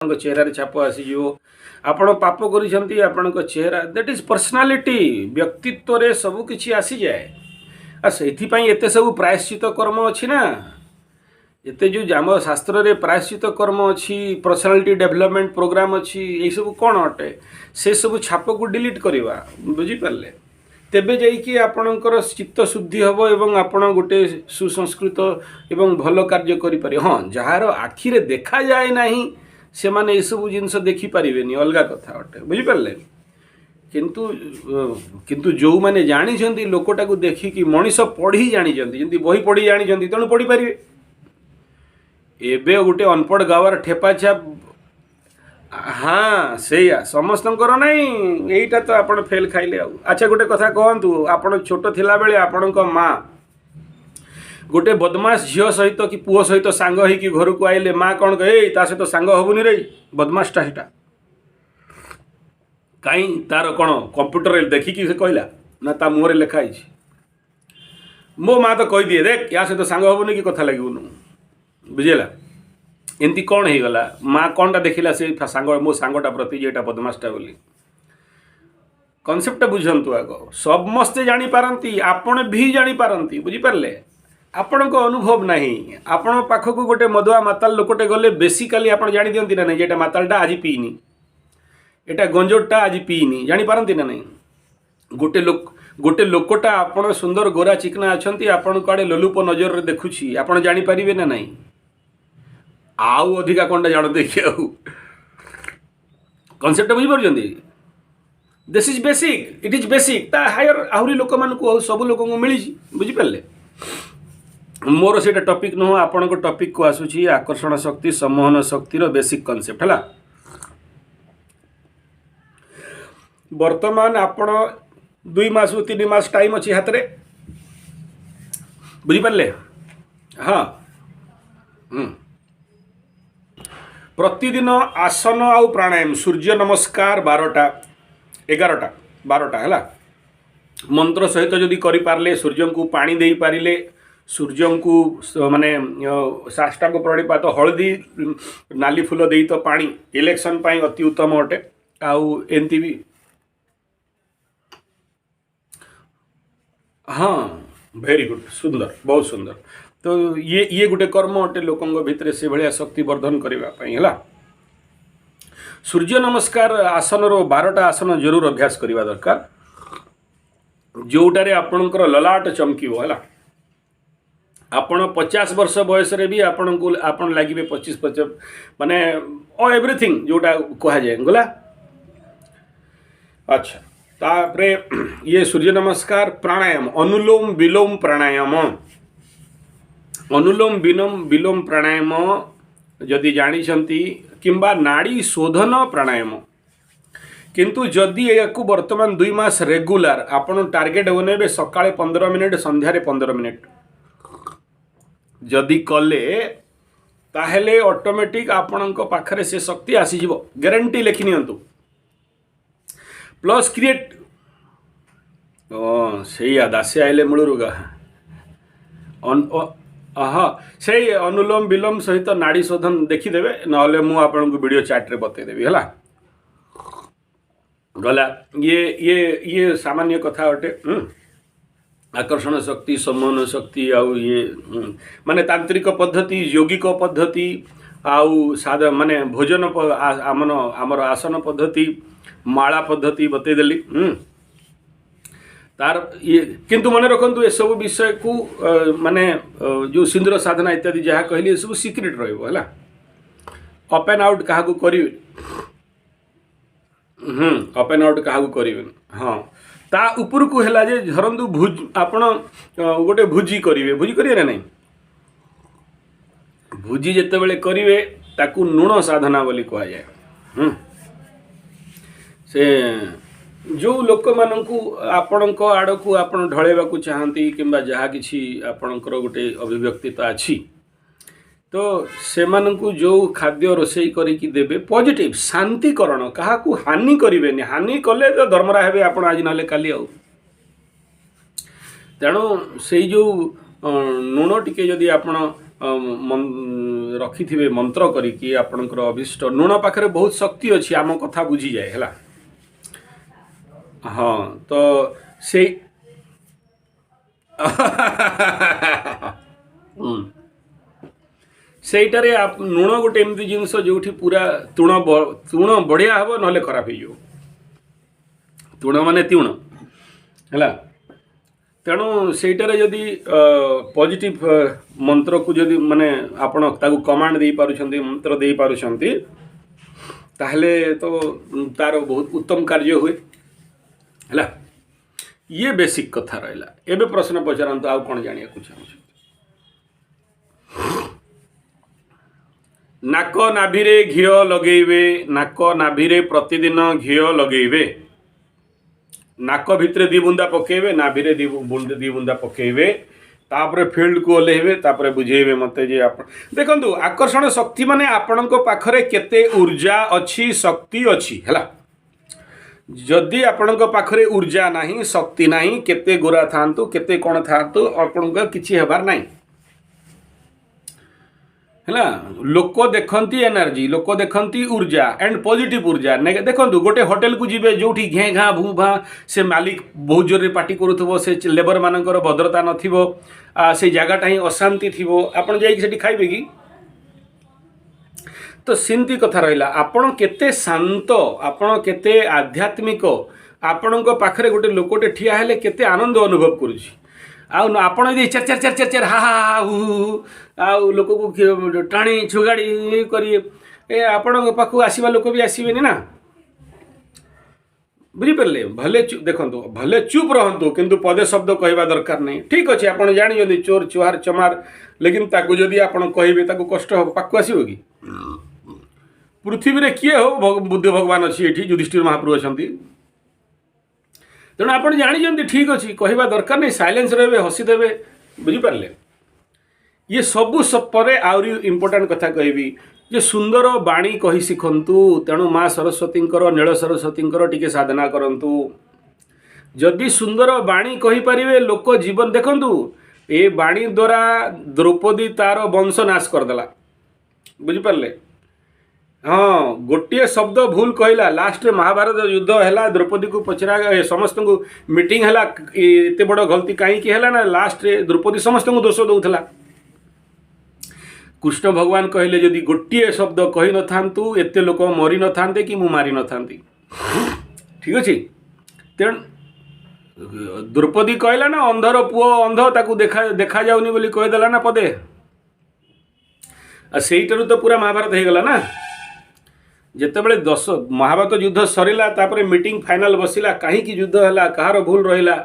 चेहरा छाप आसीजो आपण पाप करिसंती आपण चेहरा दैट इज पर्सनालिटी व्यक्तित्व रे सब किछि आसी जाए आ सेथि पई एते सब प्रायश्चित कर्म अछि ना एते जो आम शास्त्र रे प्रायश्चित कर्म अच्छी पर्सनालिटी डेवलपमेंट प्रोग्राम अच्छी ये सब कौन अटे से सब छाप को डिलीट करवा बुझिपारे तेबे जाइए आपणकर चित्त शुद्धि हम एवं आपण गोटे सुसंस्कृत एवं भल कार्य करें हाँ जार आखिरे देखा जाए ना से माने ये सब जिनस देखिपारे अलग कथा अटे बुझिपारे किंतु किंतु जो मैंने जानी लोकटा को देखिकी मनीष पढ़ी जानी जमी बही पढ़ी जानी तेणु पढ़ी पारे एबे गोटे अनपढ़ गावार ठेपा छाप हाँ से समस्तंकर नहीं यहीटा तो आप फेल खाइले अच्छा गोटे कथा कहतु आप छोट थिला बेले आपण माँ गोटे बदमाश झील सहित कि पुओ सहित सांग होइकी घर को आइले माँ कौन कहे ता सहित सांग हबुनि रे बदमाशटा सेटा कहीं तार कौन कंप्यूटर देखिकी से कहला ना ता मुहरे लिखाई मो माँ तो कही दिए देख या सहित सांग हबुनि कि कथा लगे बुझेगा एमती कौन हो गला माँ कौनटा देखला से सांग मो सांगटा प्रति जेटा बदमाशटा बोली कनसेप्ट बुझंतु आग समस्ते जापारती आपण भी जापारती बुझिपारे आपण को अनुभव नहीं आपण पाखक गोटे मदुआ माताल लोकटे गले बेसिकाली आप जानी दियंती ना नहीं जेटा मातालटा आज पीनी एटा गंजोटा आज पीनी जापारती ना नहीं गोटे लोकटा आपण सुंदर गोरा चिकना अच्छा आपण कड़े लोलुप नजर रे देखुची आपण जापारे ना नहीं आउ अधिका कौनटा जान देखिए कनसेप्ट बुझीपार this is basic it is basic ता हायर आहरी लोक मान सब लोक मिली बुझिपारे मोर से टॉपिक नुह आपण टॉपिक को आसूची आकर्षण शक्ति सम्मोहन शक्तिर बेसिक कनसेप्ट है वर्तमान आपण 2 मास 3 मास टाइम अच्छी हाथ रे बुझिपारे हाँ प्रतिदिन आसन आउ प्राणायाम सूर्य नमस्कार 12टा है मंत्र सहित जदि करें सूर्य को पानी दे पारे सूर्य को माने साष्टांग प्रणिपात हलदी नाली फूल दे तो पानी इलेक्शन पाई अति उत्तम अटे आउ एमती भी हाँ वेरी गुड सुंदर बहुत सुंदर तो ये गोटे कर्म अटे लोकों भितर से भाया शक्ति वर्धन करने है सूर्य नमस्कार आसन 12टा आसन जरूर अभ्यास करने दरकार जोटारे आपणकर ललाट चमकीब है आपण 50 वर्ष बयस भी आपण को आपण लगे 25 माने एवरीथिंग जोटा कह जाए गला अच्छा तापरे ये सूर्य नमस्कार प्राणायाम अनुलोम विलोम प्राणायाम अनुलोम विलोम प्राणायाम जदि जानी किंबा नाड़ी शोधन प्राणायाम किंतु जदि या वर्तमान 2 मास रेगुलर आपण टार्गेट बनेबे सकाळे 15 मिनिट संध्यारे 15 मिनिट जदि कले ताहेले ऑटोमेटिक आपणक पाखरे से शक्ति आसीजिवो गारंटी लेखि नियंतु प्लस क्रिएट से दासे आइले मूलरुगा से अनुलोम विलोम सहित नाड़ी शोधन देखीदेवे ना मु आपन को वीडियो चैट रे बतेदेवी है गला ये सामान्य कथा अटे आकर्षण शक्ति सम्मोहन शक्ति आउ ये माने तांत्रिक पद्धति यौगिक पद्धति आउ साधा माने भोजन आमर आसन पद्धति माला पद्धति बतेदेली तार ये किंतु मन रखु ये सब विषय को माने जो सिंदूर साधना इत्यादि जहाँ कहली ये सब सिक्रेट रहा अप एंड आउट क्या करें अप एंड आउट क्या करें हाँ ता ऊपर को है जे धरतु भुज आपण गोटे भुजी करेंगे ना नहीं भुजी जिते बड़े करेंगे ताकू लुण साधना बोली कह जाए से जो लोक मानू आपण आड़ को आप ढलैवा चाहती कि जहाँ कि आपणकर गोटे अभिव्यक्तिता अच्छी तो से जो खाद्य रोषे करके देवे पॉजिटिव शांतिकरण क्या हानि करें हानि कले तो धर्मरा हे आप आज ना काली तेणु से जो लुण टिके जदि आप रखिथिबे मंत्र करिकी आपणकर अभिष्ट लुण पाखरे बहुत शक्ति अच्छी आम कथा बुझी जाए है। हाँ तो से ସେଇଟାରେ ଲୁଣ ଗୋଟେ ଏମିତି ଜିନିଷ ଯୋଉଠି ପୁରା ତୁଣ ବଢ଼ିଆ ହେବ ନହେଲେ ଖରାପ ହେଇଯିବ। ତୁଣ ମାନେ ତିଉଣ ହେଲା। ତେଣୁ ସେଇଟାରେ ଯଦି ପଜିଟିଭ ମନ୍ତ୍ରକୁ ଯଦି ମାନେ ଆପଣ ତାକୁ କମାଣ୍ଡ ଦେଇପାରୁଛନ୍ତି ମନ୍ତ୍ର ଦେଇପାରୁଛନ୍ତି ତାହେଲେ ତ ତାର ବହୁତ ଉତ୍ତମ କାର୍ଯ୍ୟ ହୁଏ ହେଲା। ଇଏ ବେସିକ୍ କଥା ରହିଲା। ଏବେ ପ୍ରଶ୍ନ ପଚାରନ୍ତୁ ଆଉ କ'ଣ ଜାଣିବାକୁ ଚାହୁଁଛନ୍ତି? ନାକ ନାଭିରେ ଘିଅ ଲଗେଇବେ, ନାକ ନାଭିରେ ପ୍ରତିଦିନ ଘିଅ ଲଗେଇବେ। ନାକ ଭିତରେ ଦି ବୁନ୍ଦା ପକେଇବେ, ନାଭିରେ ଦି ବୁନ୍ଦା ପକେଇବେ, ତାପରେ ଫିଲ୍ଡକୁ ଓହ୍ଲେଇବେ, ତାପରେ ବୁଝେଇବେ ମୋତେ ଯେ ଆପଣ ଦେଖନ୍ତୁ ଆକର୍ଷଣ ଶକ୍ତି ମାନେ ଆପଣଙ୍କ ପାଖରେ କେତେ ऊर्जा ଅଛି, ଶକ୍ତି ଅଛି ହେଲା। ଯଦି ଆପଣଙ୍କ ପାଖରେ ऊर्जा ନାହିଁ, ଶକ୍ତି ନାହିଁ, କେତେ ଗୋରା ଥାଆନ୍ତୁ କେତେ କ'ଣ ଥାଆନ୍ତୁ ଆପଣଙ୍କ କିଛି ହେବାର ନାହିଁ ହେଲା। लोक देखती एनर्जी, लोक देखती ऊर्जा एंड पॉजिटिव ऊर्जा। देखो गोटे होटेल को जीवे जो घे घा भू भा से मालिक बहुत जोर पार्टी करूथबो, से लेबर मानकर भद्रता नथिबो, से जगहटा ही अशांति थी आपड़ जाइए खाइबे कि? तो सेमती कथा रहा आपण केते शांत, आपण केते आध्यात्मिक, आपण पाखरे गोटे लोकटे ठिया हेले केते आनंद अनुभव करुछि। आपण यदि चर चर चर चर चर हा हा हु आउ लोक को टाणी छुगाड़ी करिए आपण पाखु आसवा लोक भी आसबेनि ना, बुझिपारे? भले देखो भले चुप रहतु किंतु पदे शब्द कहवा दरकार नहीं। ठीक अच्छे आप जानी चोर चुहार चमार, लेकिन ताकू जदि आपण कहे ताकू कष्ट हो पाकू आसो कि? पृथ्वी रे किए हो बुद्ध भगवान अच्छी ये युधिष्ठिर महाप्रभु अच्छा। तेणु आप जानी ठीक अच्छे कहवा दरकार नहीं, साइलेंस रे हसीदेवे, बुझिपारे? ये सबू सपरे आहरी इंपोर्टाट कथा कहबी जे सुंदर बाणी कही शिखंतु। तेणु माँ सरस्वती नील सरस्वती टिके साधना करंतु। जदि सुंदर बाणी कही पारिबे लोक जीवन देखंतु। ए बाणी द्वारा द्रौपदी तार वंश नाश करदेला, बुझिपारे? हाँ गोटे शब्द भूल कहला, लास्ट रे महाभारत युद्ध है, द्रौपदी को पचरा समस्त को मीटिंग है, एत बड़ गलती कहीं है ना, लास्ट रे द्रौपदी समस्त को दोष दौला। कृष्ण भगवान कहले जदि गोटे शब्द कही न थांतु एते लोक मरी न थांते कि मु मारी न थांती। ठीक अच्छे। तेणु द्रौपदी कहला ना अंधर पुओ अंध ताकू देखा देखा जाउनी बोली कहीदेला ना पदे, सेईटारू तो पूरा महाभारत हो गला ना। जितेबाला 10 महाभारत युद्ध सरीला तापरे मीटिंग फाइनल बसिला, कहीं युद्ध है कहार भूल रहा,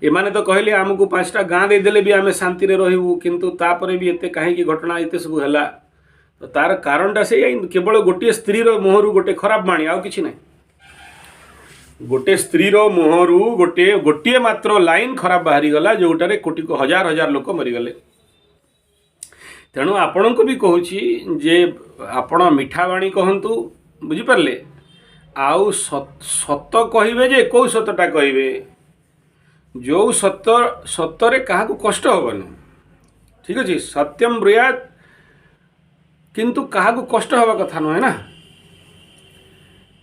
एमाने तो कहले आमको 5टा गाँ देदेले भी आम शांति रहू, किंतु तापरे भी एते कहीं घटना एते सब है। तो तार कारणटा से केवल गोटे स्त्रीर मुहरु गोटे खराब बाणी आउ किछि नहीं। गोटे स्त्रीर मुहरु गोटे गोटे मात्र लाइन खराब बाहरी गला जोटारे कोटी को हजार हजार लोक मरीगले। तेणु आपण को भी कहूँ जे आपण मिठा बाणी कहतु, बुझिपारे? आउ सत कहिबे जे कौ सतटा कहिबे जो सतरे क्या कष्ट हेनी। ठीक अच्छे, सत्यम ब्रूयात किंतु क्या कष्ट हवा कथा नुहे ना।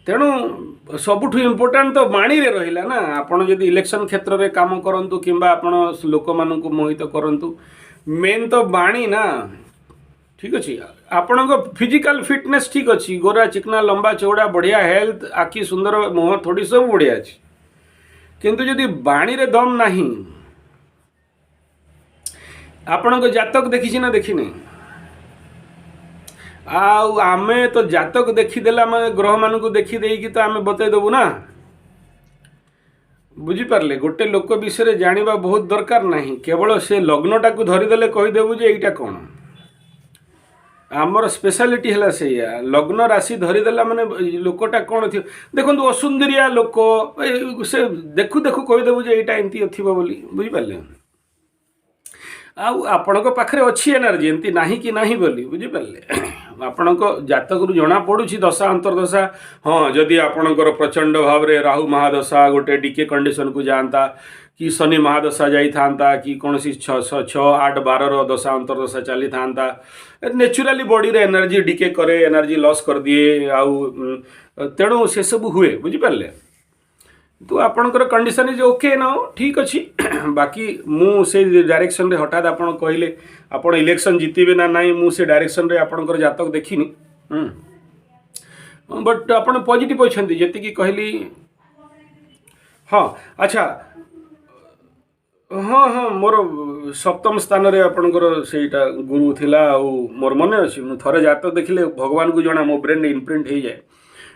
तेणु सबुठ इम्पोर्टाट तो बाणी रे रहिला ना। आपण जदि इलेक्शन क्षेत्र में काम करंतु किंबा आपण लोक मानू मोहित करंतु, मेन तो बाणी ना। ठीक अच्छे, आपण फिजिकल फिटनेस ठीक अच्छी, गोरा चिकना लंबा चौड़ा बढ़िया हेल्थ, आखि सुंदर मुह थोड़ी सब बढ़िया अच्छी, किंतु जदि बाणी रे दम नहीं, आपण जातक देखी ना देखी नहीं। आमे तो जातक देखीदेला ग्रह मान को देखी तो आमे बतईदेबू ना, बुझिपारे? गोटे लोक विषय जानिबा बहुत दरकार नहीं, केवल से लग्नटा को धरीदेले कहीदेबू जे एटा कौन। आमर स्पेशलिटी है से लग्न राशि धरीदेला माने लोकटा कौन थी। देखो असुंदरिया लोक से देखु देखु कहीदेबू जे एटा एमती थिबो बोली, बुझिपारे? आपण पाखरे अच्छी एनर्जी एमती नाही कि नाही बोली, बुझिपारे? ଆପଣଙ୍କ ଜାତକରୁ ଜଣାପଡ଼ୁଛି ଦଶା ଅନ୍ତର୍ଦଶା। ହଁ, ଯଦି ଆପଣଙ୍କର ପ୍ରଚଣ୍ଡ ଭାବରେ ରାହୁ ମହାଦଶା ଗୋଟେ ଡିକେ କଣ୍ଡିସନକୁ ଯାଆନ୍ତା, କି ଶନି ମହାଦଶା ଯାଇଥାନ୍ତା, କି କୌଣସି 6, 8, 12ର ଦଶା ଅନ୍ତର୍ଦଶା ଚାଲିଥାନ୍ତା, ନ୍ୟାଚୁରାଲି ବଡ଼ିରେ ଏନର୍ଜି ଡିକେ କରେ, ଏନର୍ଜି ଲସ୍ କରିଦିଏ। ଆଉ ତେଣୁ ସେସବୁ ହୁଏ, ବୁଝିପାରିଲେ। तो आपणकर कंडीशन इज ओके ना, ठीक अच्छी। बाकी मुझे डायरेक्शन रे हठात आपन कहले आपन इलेक्शन जीतबे ना नहीं, मुझे डायरेक्शन रे आपणकर जातक देखिनी। बट आपन पॉजिटिव अछंती जति कहली। हाँ अच्छा, हाँ हाँ, मोर सप्तम स्थान रे आपणकर सेटा गुरु थिला। आ मोर मन अच्छी, मु थरे जातक देखिले भगवान को जना मो ब्रेन इम्प्रिंट हो जाए।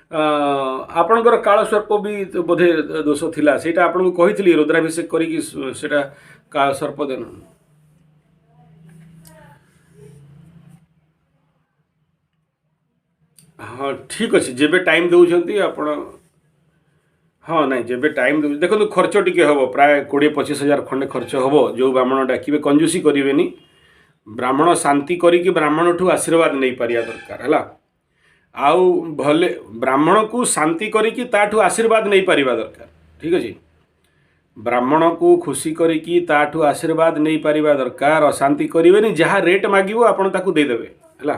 आपणकर काल सर्प भी बोधे दोष थिला, सेटा आपन को कहितली रुद्राभिषेक करी सेटा काल सर्प देन। हाँ ठीक अच्छे, जेबे टाइम दौरान आपण। हाँ नहीं, जेबे टाइम देखो खर्च टिके हम प्राय 20-25 हजार खंडे खर्च हम। जो ब्राह्मण डाकिबे कंजूसी करेनि, ब्राह्मण शांति करी ब्राह्मण ठू आशीर्वाद नहीं पारिया दरकार है। आउ भले ब्राह्मण को शांति करी ताठू आशीर्वाद नहीं पारिबा दरकार, ठीक अच्छे। ब्राह्मण को खुशी करी ताठू आशीर्वाद नहीं पारिबा दरकार। अशांति करेनि, जहाँ रेट मागिबो आपण ताकू दे देबे हैला।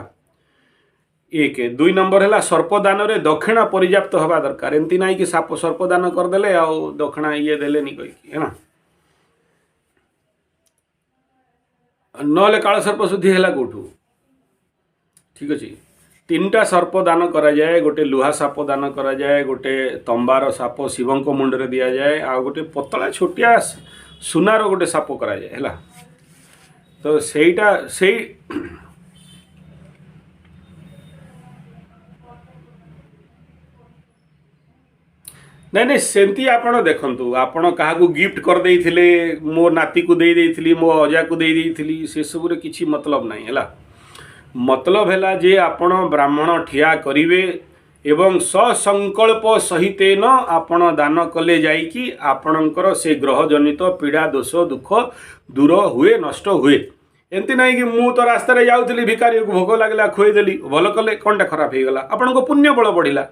1 2 नंबर है सर्पदान रे दक्षिणा पर्याप्त हवा दरकार। एमती ना कि साप सर्पदान करदेले आ दक्षिणा ये देलेनी कहीकि है ना, नले काल सर्प शुद्धि है कौटू, ठीक अच्छे। 3टा सर्प दान करा जाए, गोटे लुहा साप दान करा जाए, गोटे तंबार साप शिवंक मुंडरे दिया जाए, आ गोटे पतला छोटिया सुनार गोटे साप करा जाए हैला। तो सेटा से नहीं नहीं सेमती आपण देखंतु, आपण काहाकू गिफ्ट कर देइथिले, मो नाती को दे देइथिली, मो अजा को दे देइथिली, से सब रे किछि मतलब नहीं हैला। मतलब है जे आपण ब्राह्मण ठिया करिवे एवं ससंकल्प सहित न आपण दान कले जाइकी आपणकर से ग्रह जनित पीड़ा दोष दुख दूर हुए, नष्ट हुए। एमती नहीं कि मु तो रास्तार जाऊली भिकारी को भोग लगला खुएदेली, भल कले कौनटा खराब हो गला, आपण को पुण्य बल बढ़िला।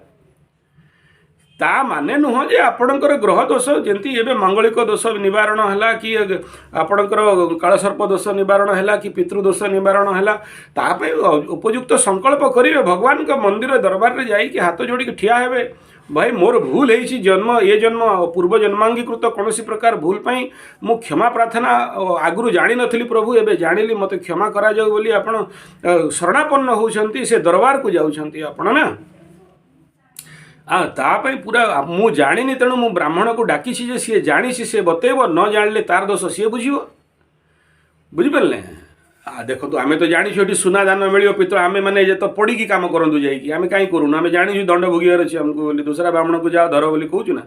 ता माने नुह जे आपणकर ग्रह दोष जंती एबे मांगलिक दोष निवारण हैला, कि आपणकर कालसर्प दोष निवारण हैला, कि पितृदोष निवारण हैला, ता पे उपयुक्त संकल्प करिवे। भगवान का मंदिर दरबार रे जाई कि हाथ जोड़ी ठिया हेबे, भाई मोर भूल है जन्म, ये जन्म पूर्व जन्मांगीकृत कौन प्रकार भूल पाई मु क्षमा प्रार्थना आगुरी जानी नथली प्रभु, एबे जानिली मते क्षमा करा जाऊ बोली आपण शरणापन्न होउछंती, से दरबार को जाउछंती आपण ना। तापाई पूरा मु जानी, तेणु मु ब्राह्मण को डाकी जे सी जानी सी बतेब, न जानले तार दोष सी बुझीब, बुझिपारे। देखो तो आम तो जानी सुना दान मिल पितल, आम मैंने तो पड़ी काम करूँ जाकि आम कहीं करूँ, आम जानी दंड भोगार अच्छे आमको बोली, दूसरा ब्राह्मण को जाओ धर बोली कहूँ ना।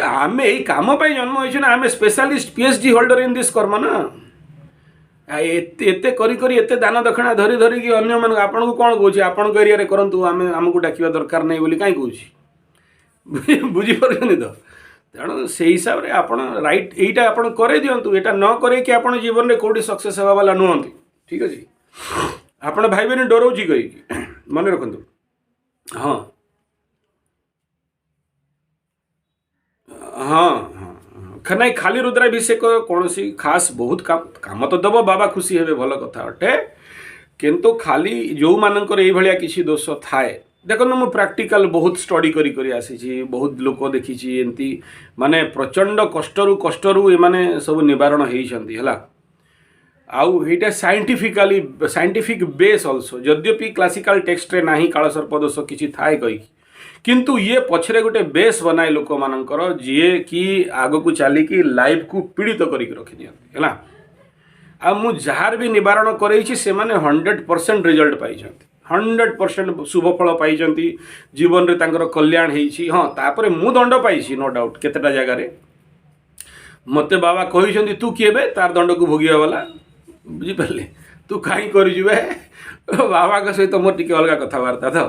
आम यही कम जन्म हो, आम specialist PhD holder in this कर्म ना। एते करी करी एते दान दक्षिणा धरी धरी कि अन्य मान आपन को कौन कहूँ, आपण एरिया रे करंतु, आम आमको डाकिबा दरकार नहीं बोली कहीं कहूँ, बुझी पारछनी तो। तेणु से हिसाब से आपड़ रईट यहीटा आप करे दिंतु, यहाँ न करे कि आप जीवन में कौटी सक्सेस हवा वाला नुहति, ठीक अच्छे। आपड़ भाई डराऊँगी कही मन रखु। हाँ हाँ हाँ, नहीं खाली रुद्राभिषेक कौन सी खास बहुत काम तो दब, बाबा खुशी हे भल कथा अटे, किंतु खाली जो मानकर ये किसी दोष थाए। देखो मु प्रैक्टिकल बहुत स्टडी करी करी आसी, बहुत लोक देखी एमती माने प्रचंड कष्टरू एमाने सब निवारण होती है। आउ ये साइंटिफिक बेस अल्सो, यद्यपि क्लासिकल टेक्स्ट रे नाही कालसर्प दोष किसी थाए कही, किंतु ये पछरे गोटे बेस बनाए लोक मानकर जी कि आग को चलिकी लाइफ को पीड़ित करके रखी दिखती है। आ मु जार भी निवारण करैछि से माने 100% रिजल्ट पाई, 100% शुभ फल पाई, जीवन रे तांकर कल्याण होइछि। हाँ तापर मु दंड पाई नो डाउट, केतेटा जगह रे मते बाबा कहिसंती तू किए बे तार दंड को भोगिया वाला, बुझी पाले, तू काई करि जुबे बाबा के सहित मोर टिके अलगा कथबार्ता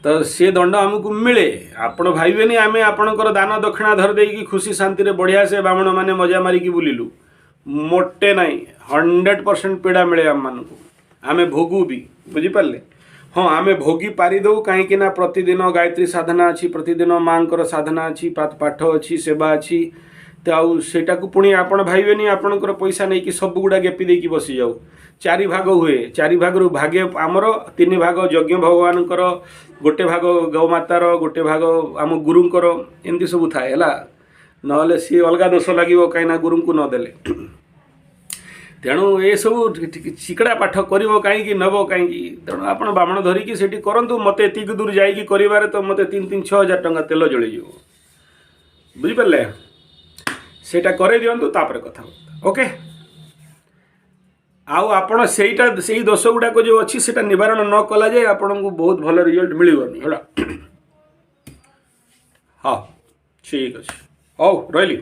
तो से दंड आमको मिले। आपण भाइबेनी आमे आपणकर दान दक्षिणा धर देकी खुशी शांति रे बढ़िया से ब्राह्मण माने मजा मारिकी बुलिलु, मोटे नहीं, 100% पीड़ा मिले आम मानक। आमे भोगू भी बुझिपारे हाँ आमे भोगी पारिदऊ कहीं प्रतिदिन गायत्री साधना अच्छी प्रतिदिन माँ साधना अच्छी पाठ अच्छी सेवा अच्छी तो आउ सेटा को पुणी आपण भाईबेनी आपणकर पैसा नहीं कि सब गुड़ा गेपी देकी बसी जाऊ चारि भाग हुए चारि भाग रु भागे आमर तीन भाग यज्ञ भगवान गोटे भाग गौमातार गोटे भाग आम गुरुंकर एमती सब थाए ना सी अलग दोष लगे कहीं गुरु को नदेले तेणु ये सब चिकड़ा पाठ कर कहीं नब कहीं तेणु आप बामण धरिकी से करूँ मत एतिक दूर जाकर तो मत 3-6 हजार टंका तेल जल बुझिपारे सेटा करे दिंतु तापर कथा ओके आउ आपण से दोष गुड़ाक जो अच्छी से निवारण न कला जाए आपन को बहुत भल रिजल्ट मिलबनी है हाँ ठीक अच्छे हौ रही।